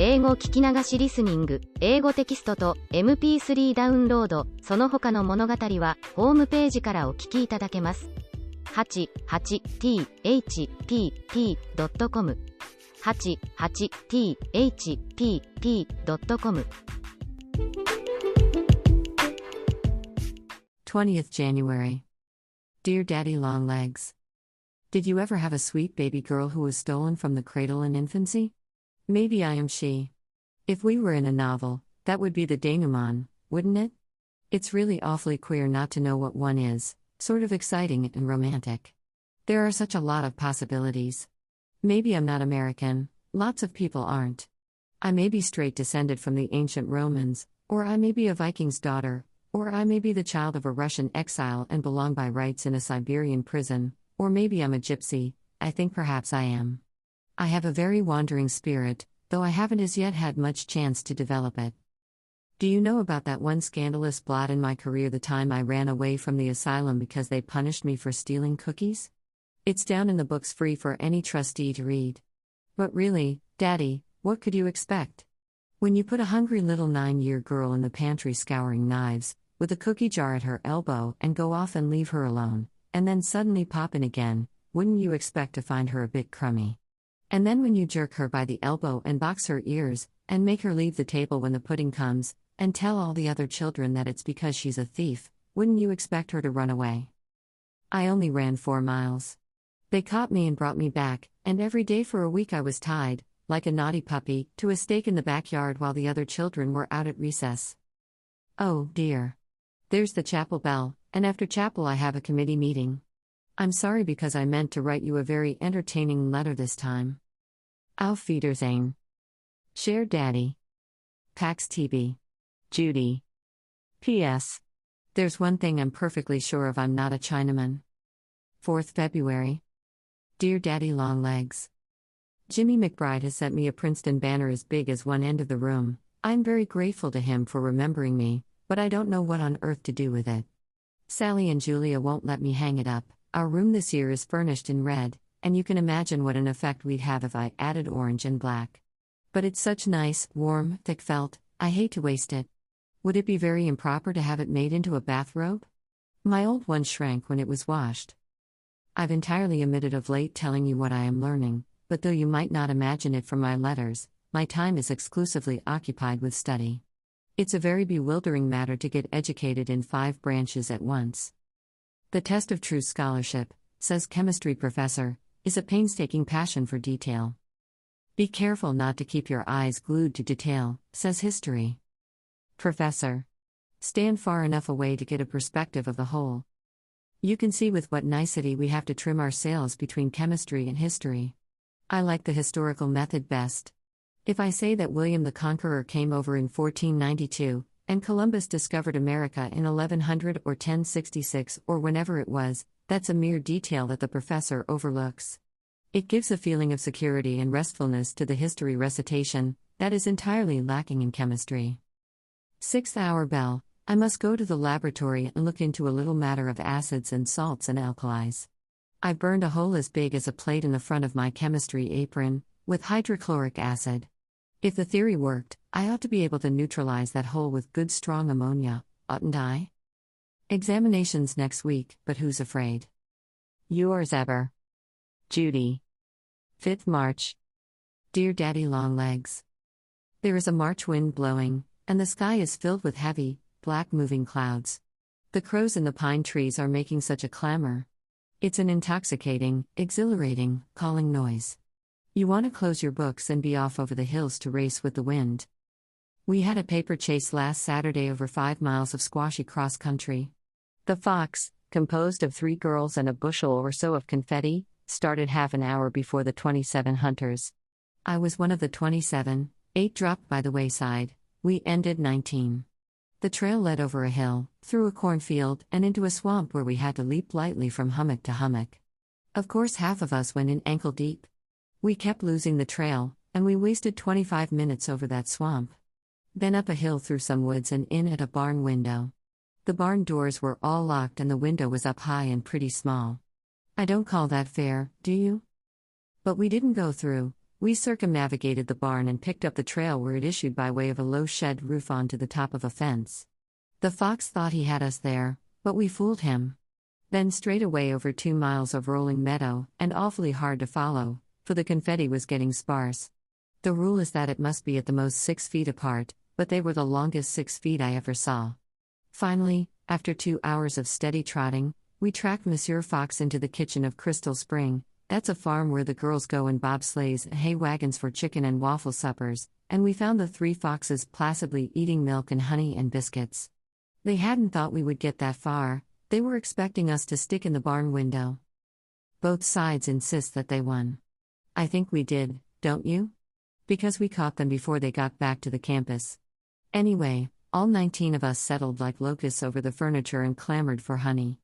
英語聞き流しリスニング、英語テキストと MP3 ダウンロード、その他の物語はホームページからお聞きいただけます。88thpp.com 88thpp.com 20th January. Dear Daddy Longlegs. Did you ever have a sweet baby girl who was stolen from the cradle in infancy? Maybe I am she. If we were in a novel, that would be the denouement, wouldn't it? It's really awfully queer not to know what one is, sort of exciting and romantic. There are such a lot of possibilities. Maybe I'm not American, lots of people aren't. I may be straight descended from the ancient Romans, or I may be a Viking's daughter, or I may be the child of a Russian exile and belong by rights in a Siberian prison, or maybe I'm a gypsy. I think perhaps I am. I have a very wandering spirit, though I haven't as yet had much chance to develop it. Do you know about that one scandalous blot in my career, the time I ran away from the asylum because they punished me for stealing cookies? It's down in the books free for any trustee to read. But really, Daddy, what could you expect? When you put a hungry little 9-year girl in the pantry scouring knives, with a cookie jar at her elbow and go off and leave her alone, and then suddenly pop in again, wouldn't you expect to find her a bit crummy? And then when you jerk her by the elbow and box her ears, and make her leave the table when the pudding comes, and tell all the other children that it's because she's a thief, wouldn't you expect her to run away? I only ran 4 miles. They caught me and brought me back, and every day for a week I was tied, like a naughty puppy, to a stake in the backyard while the other children were out at recess. Oh, dear. There's the chapel bell, and after chapel I have a committee meeting. I'm sorry because I meant to write you a very entertaining letter this time. Auf Wiedersehen. Cher Daddy. Pax Tibi. Judy. P.S. There's one thing I'm perfectly sure of, I'm not a Chinaman. 4th February. Dear Daddy Longlegs. Jimmy McBride has sent me a Princeton banner as big as one end of the room. I'm very grateful to him for remembering me, but I don't know what on earth to do with it. Sally and Julia won't let me hang it up. Our room this year is furnished in red, and you can imagine what an effect we'd have if I added orange and black. But it's such nice, warm, thick felt, I hate to waste it. Would it be very improper to have it made into a bathrobe? My old one shrank when it was washed. I've entirely omitted of late telling you what I am learning, but though you might not imagine it from my letters, my time is exclusively occupied with study. It's a very bewildering matter to get educated in 5 branches at once. The test of true scholarship, says chemistry professor, is a painstaking passion for detail. Be careful not to keep your eyes glued to detail, says history professor. Stand far enough away to get a perspective of the whole. You can see with what nicety we have to trim our sails between chemistry and history. I like the historical method best. If I say that William the Conqueror came over in 1492, and Columbus discovered America in 1100 or 1066 or whenever it was, that's a mere detail that the professor overlooks. It gives a feeling of security and restfulness to the history recitation that is entirely lacking in chemistry. 6th hour bell. I must go to the laboratory and look into a little matter of acids and salts and alkalis. I burned a hole as big as a plate in the front of my chemistry apron, with hydrochloric acid. If the theory worked, I ought to be able to neutralize that hole with good strong ammonia, oughtn't I? Examinations next week, but who's afraid? Yours ever. Judy. 5th March. Dear Daddy Longlegs. There is a March wind blowing, and the sky is filled with heavy, black moving clouds. The crows in the pine trees are making such a clamor. It's an intoxicating, exhilarating, calling noise. You want to close your books and be off over the hills to race with the wind. We had a paper chase last Saturday over 5 miles of squashy cross country. The Fox, composed of 3 girls and a bushel or so of confetti, started half an hour before the 27 hunters. I was one of the 27, 8 dropped by the wayside. We ended 19. The trail led over a hill, through a cornfield, and into a swamp where we had to leap lightly from hummock to hummock. Of course, half of us went in ankle deep. We kept losing the trail, and we wasted 25 minutes over that swamp. Then up a hill through some woods and in at a barn window. The barn doors were all locked and the window was up high and pretty small. I don't call that fair, do you? But we didn't go through, We circumnavigated the barn and picked up the trail where it issued by way of a low shed roof onto the top of a fence. The fox thought he had us there, but we fooled him. Then straight away over 2 miles of rolling meadow, and awfully hard to follow, for the confetti was getting sparse. The rule is that it must be at the most 6 feet apart, but they were the longest 6 feet I ever saw. Finally, after 2 hours of steady trotting, we tracked Monsieur Fox into the kitchen of Crystal Spring. That's a farm where the girls go in bobsleighs and hay wagons for chicken and waffle suppers, and we found the 3 foxes placidly eating milk and honey and biscuits. They hadn't thought we would get that far. They were expecting us to stick in the barn window. Both sides insist that they won. I think we did, don't you? Because we caught them before they got back to the campus. Anyway, all 19 of us settled like locusts over the furniture and clamored for honey.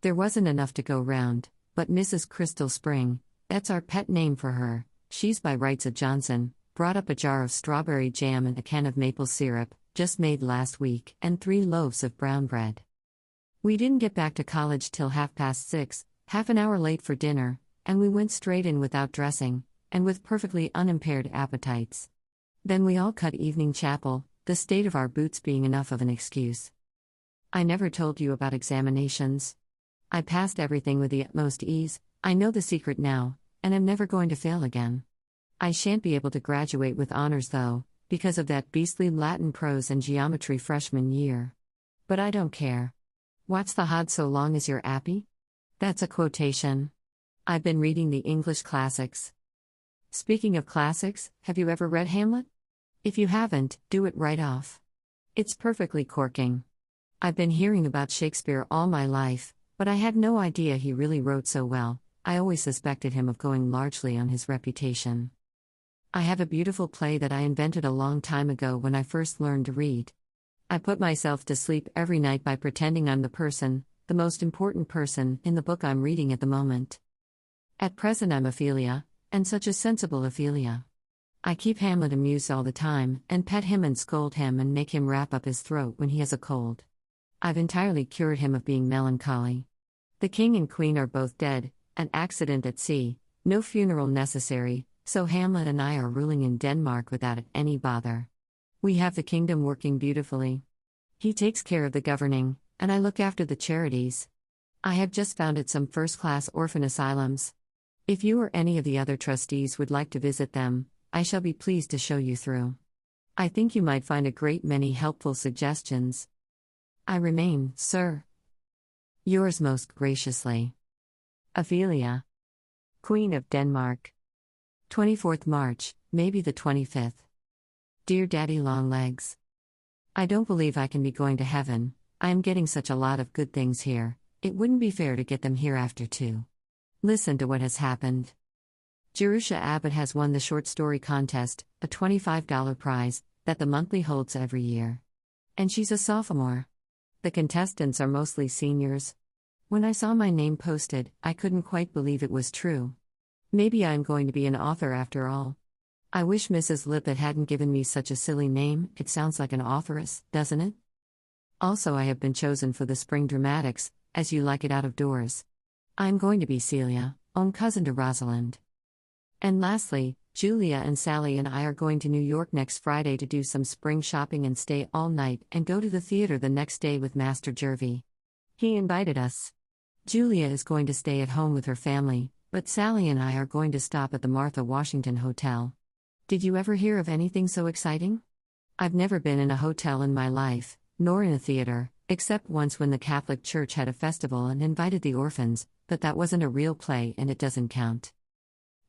There wasn't enough to go round, but Mrs. Crystal Spring, that's our pet name for her, she's by rights a Johnson, brought up a jar of strawberry jam and a can of maple syrup, just made last week, and 3 loaves of brown bread. We didn't get back to college till 6:30, half an hour late for dinner, and we went straight in without dressing, and with perfectly unimpaired appetites. Then we all cut evening chapel, the state of our boots being enough of an excuse. I never told you about examinations. I passed everything with the utmost ease. I know the secret now, and am never going to fail again. I shan't be able to graduate with honors though, because of that beastly Latin prose and geometry freshman year. But I don't care. What's the hod so long as you're 'appy? That's a quotation. I've been reading the English classics. Speaking of classics, have you ever read Hamlet? If you haven't, do it right off. It's perfectly corking. I've been hearing about Shakespeare all my life, but I had no idea he really wrote so well. I always suspected him of going largely on his reputation. I have a beautiful play that I invented a long time ago when I first learned to read. I put myself to sleep every night by pretending I'm the person, the most important person, in the book I'm reading at the moment. At present I'm Ophelia, and such a sensible Ophelia. I keep Hamlet amused all the time, and pet him and scold him and make him wrap up his throat when he has a cold. I've entirely cured him of being melancholy. The king and queen are both dead, an accident at sea, no funeral necessary, so Hamlet and I are ruling in Denmark without any bother. We have the kingdom working beautifully. He takes care of the governing, and I look after the charities. I have just founded some first-class orphan asylums. If you or any of the other trustees would like to visit them, I shall be pleased to show you through. I think you might find a great many helpful suggestions. I remain, sir, yours most graciously, Ophelia, Queen of Denmark. 24th March, maybe the 25th. Dear Daddy Longlegs, I don't believe I can be going to heaven. I am getting such a lot of good things here, it wouldn't be fair to get them hereafter too. Listen to what has happened. Jerusha Abbott has won the short story contest, a $25 prize, that the monthly holds every year. And she's a sophomore. The contestants are mostly seniors. When I saw my name posted, I couldn't quite believe it was true. Maybe I'm going to be an author after all. I wish Mrs. Lippett hadn't given me such a silly name. It sounds like an authoress, doesn't it? Also, I have been chosen for the spring dramatics, as you like it out of doors. I'm going to be Celia, own cousin to Rosalind. And lastly, Julia and Sally and I are going to New York next Friday to do some spring shopping and stay all night and go to the theater the next day with Master Jervy. He invited us. Julia is going to stay at home with her family, but Sally and I are going to stop at the Martha Washington Hotel. Did you ever hear of anything so exciting? I've never been in a hotel in my life, nor in a theater, except once when the Catholic Church had a festival and invited the orphans, but that wasn't a real play and it doesn't count.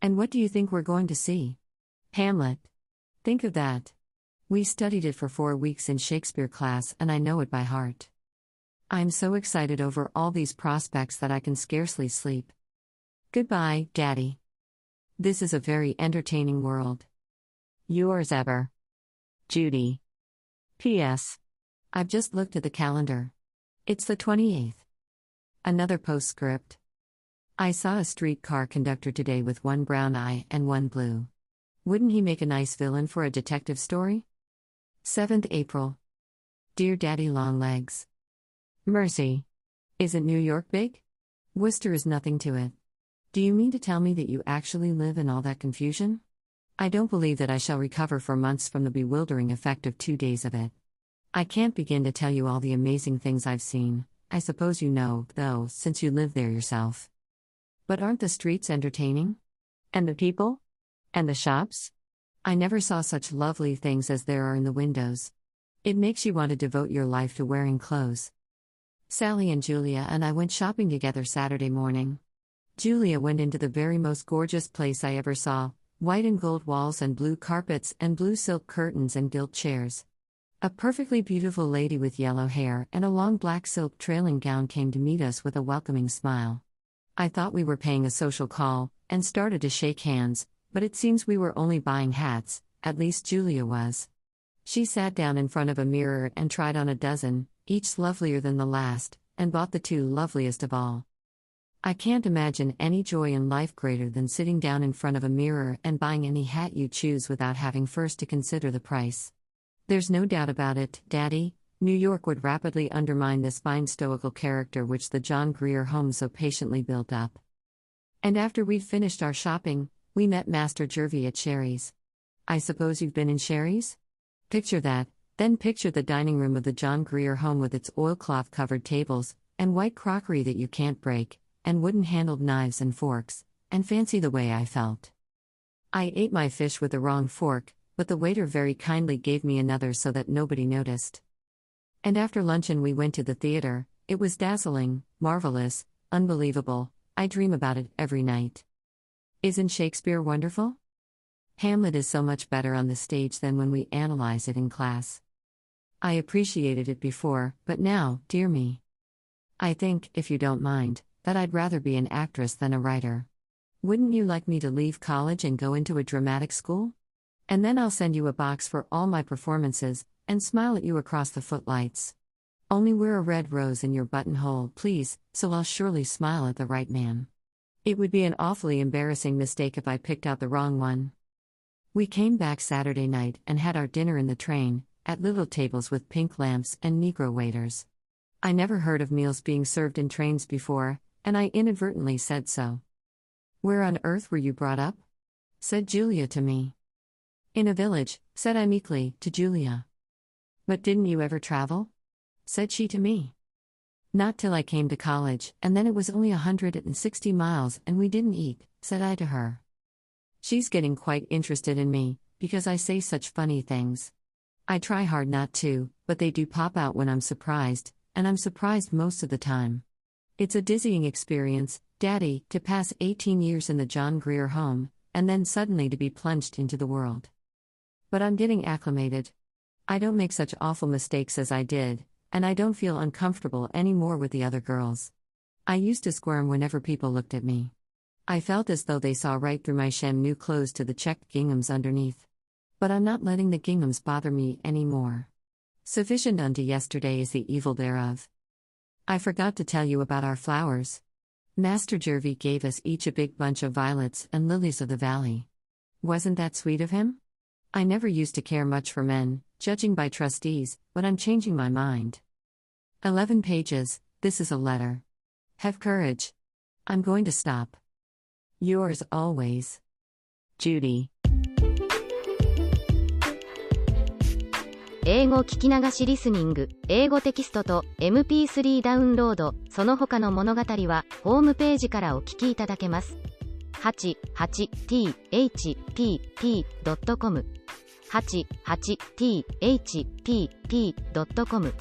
And what do you think we're going to see? Hamlet. Think of that. We studied it for 4 weeks in Shakespeare class and I know it by heart. I'm so excited over all these prospects that I can scarcely sleep. Goodbye, Daddy. This is a very entertaining world. Yours ever, Judy. P.S. I've just looked at the calendar. It's the 28th. Another postscript. I saw a streetcar conductor today with one brown eye and one blue. Wouldn't he make a nice villain for a detective story? 7th April. Dear Daddy Longlegs. Mercy. Isn't New York big? Worcester is nothing to it. Do you mean to tell me that you actually live in all that confusion? I don't believe that I shall recover for months from the bewildering effect of 2 days of it. I can't begin to tell you all the amazing things I've seen. I suppose you know, though, since you live there yourself. But aren't the streets entertaining? And the people? And the shops? I never saw such lovely things as there are in the windows. It makes you want to devote your life to wearing clothes. Sally and Julia and I went shopping together Saturday morning. Julia went into the very most gorgeous place I ever saw, white and gold walls and blue carpets and blue silk curtains and gilt chairs. A perfectly beautiful lady with yellow hair and a long black silk trailing gown came to meet us with a welcoming smile. I thought we were paying a social call, and started to shake hands, but it seems we were only buying hats, at least Julia was. She sat down in front of a mirror and tried on a dozen, each lovelier than the last, and bought the 2 loveliest of all. I can't imagine any joy in life greater than sitting down in front of a mirror and buying any hat you choose without having first to consider the price. There's no doubt about it, Daddy, New York would rapidly undermine this fine stoical character which the John Grier home so patiently built up. And after we'd finished our shopping, we met Master Jervy at Sherry's. I suppose you've been in Sherry's? Picture that, then picture the dining room of the John Grier home with its oilcloth-covered tables, and white crockery that you can't break, and wooden-handled knives and forks, and fancy the way I felt. I ate my fish with the wrong fork, but the waiter very kindly gave me another so that nobody noticed. And after luncheon we went to the theater. It was dazzling, marvelous, unbelievable. I dream about it every night. Isn't Shakespeare wonderful? Hamlet is so much better on the stage than when we analyze it in class. I appreciated it before, but now, dear me. I think, if you don't mind, that I'd rather be an actress than a writer. Wouldn't you like me to leave college and go into a dramatic school? And then I'll send you a box for all my performances, and smile at you across the footlights. Only wear a red rose in your buttonhole, please, so I'll surely smile at the right man. It would be an awfully embarrassing mistake if I picked out the wrong one. We came back Saturday night and had our dinner in the train, at little tables with pink lamps and Negro waiters. I never heard of meals being served in trains before, and I inadvertently said so. "Where on earth were you brought up?" said Julia to me. "In a village," said I meekly, to Julia. "But didn't you ever travel?" said she to me. "Not till I came to college, and then it was only 160 miles and we didn't eat," said I to her. She's getting quite interested in me, because I say such funny things. I try hard not to, but they do pop out when I'm surprised, and I'm surprised most of the time. It's a dizzying experience, Daddy, to pass 18 years in the John Grier home, and then suddenly to be plunged into the world. But I'm getting acclimated. I don't make such awful mistakes as I did, and I don't feel uncomfortable anymore with the other girls. I used to squirm whenever people looked at me. I felt as though they saw right through my sham new clothes to the checked ginghams underneath. But I'm not letting the ginghams bother me anymore. Sufficient unto yesterday is the evil thereof. I forgot to tell you about our flowers. Master Jervy gave us each a big bunch of violets and lilies of the valley. Wasn't that sweet of him? I never used to care much for men, judging by trustees, but I'm changing my mind. 11 pages, this is a letter. Have courage. I'm going to stop. Yours always, Judy. 英語聞き流しリスニング、英語テキストと MP3 ダウンロード、その他の物語はホームページからお聞きいただけます。88thpp.com 88thpp.com